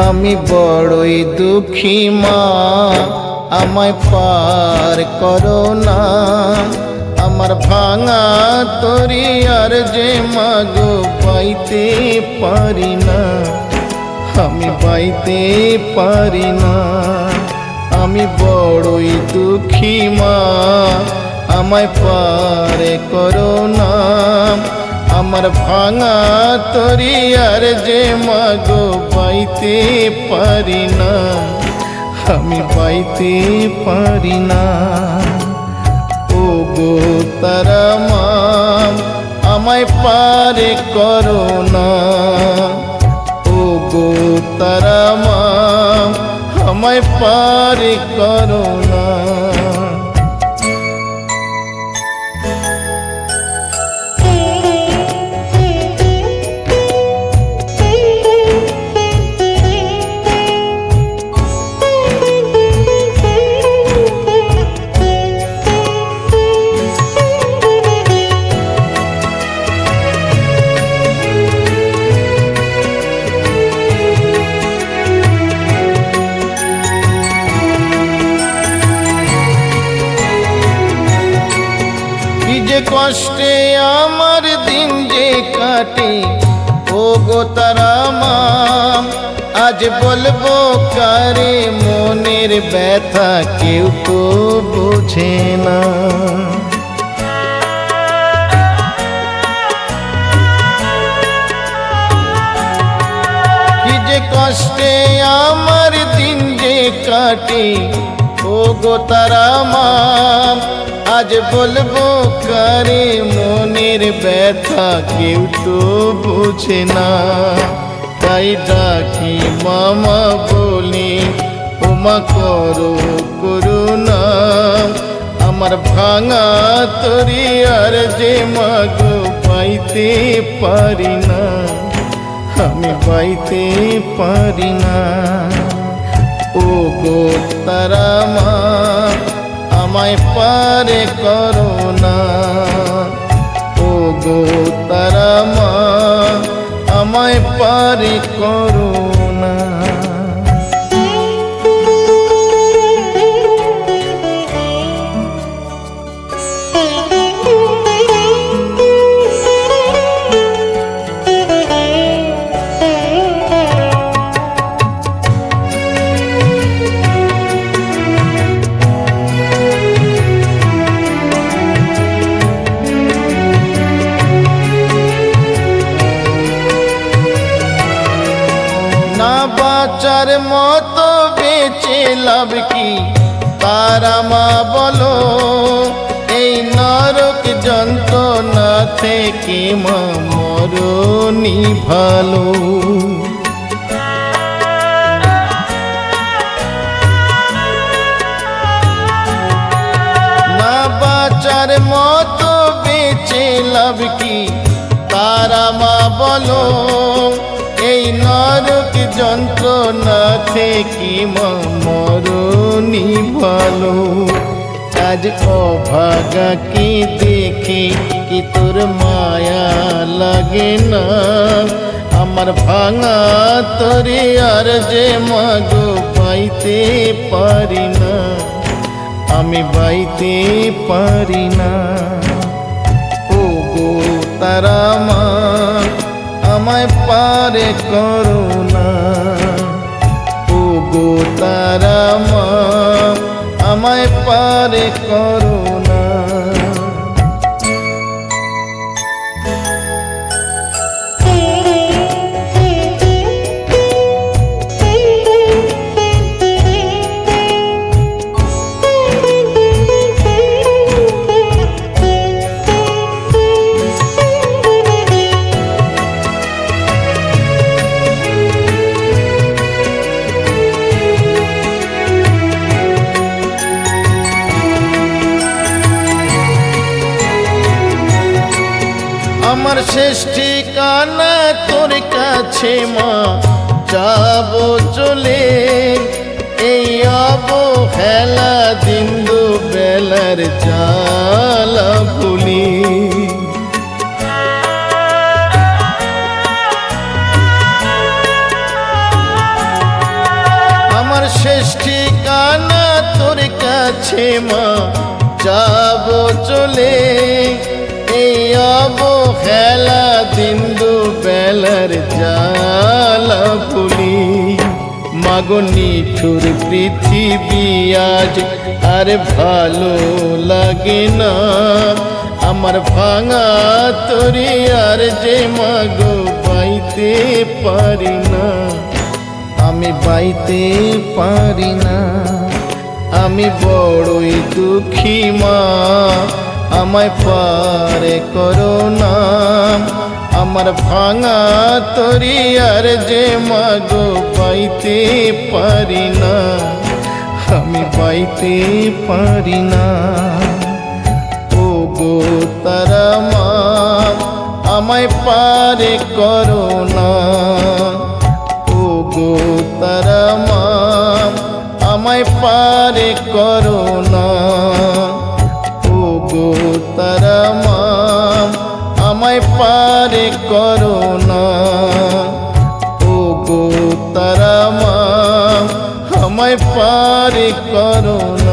আমি বড়ই দুঃখী মা, আমায় পার করো না। আমার ভাঙা তরি আর যে মাগো পাইতে পারি না, আমি পাইতে পারি না। আমি বড়ই দুঃখী মা, আমায় পার করো না। আমার ভাঙা তরি আর যে মাগো পাইতে পারি না, আমি পাইতে পারি না। ও গো তারা মা, আমায় পার করো না। ও গো তারা মা, আমায় পার করো না। কষ্টে আমার দিন যে কাটে, ও গো তারা মা, আজ বলবো কারে মনের ব্যথা, কেউ তো বোঝে না। কি যে কষ্টে আমার দিন যে কাটে, ও গো তারা মা, আজ বলবো কারে মনের ব্যথা, কেউ তো বোঝে না। তাই ডাকি মামা বলি, ওমা করো করুণা। আমার ভাঙা তরি আর যে মাগো পাইতে পারি না, আমি পাইতে পারি না। ও গো তারা মা, আমায় পার করো না। ও গো তারা মা, আমায় পার করো না। বাঁচার মতো বেঁচে লাভ কি তারা মা বলো, এই নরক যন্ত্রণা থেকে মা মরণই ভালো। না বাঁচার মতো বেঁচে লাভ কি তারা মা বলো, এই নরক যন্ত্রণা থেকে মা মরণই ভালো। আজ অভাগা কি দেখে কি তোর মায়া লাগে না, আমার ভাঙা তরি আর যে মাগো পাইতে পারি না, আমি পাইতে পারি না। ও গো তারা মা, আমায় পার করো না। ও গো তারা মা, আমায় পার করো না। আমার শেষ ঠিকানা তোর কাছে মা, যাবো চলে এই অবহেলা দিন দুবেলার জ্বালা ভুলি। শেষ ঠিকানা তোর কাছে মা, যাবো চলে এই অবহেলা দিন দুবেলার জ্বালা ভুলি। মাগো নিঠুর পৃথিবী আজ আর ভালো লাগে না, আমার ভাঙা তরি আর যে মাগো বাইতে পারি না, আমি বাইতে পারি না। আমি বড়ই দুঃখী মা, আমায় পারে করো না, আমার ভাঙা তরি আর যে মাগো বাইতে পারি না, আমি বাইতে পারি না। ও গো তারা মা, আমায় পারে করো না, ও গো তারা মা, আমায় পারে করো না, ও গো তারা মা, আমায় পারে করো না, ও গো তারা মা, আমায় পারে করো না।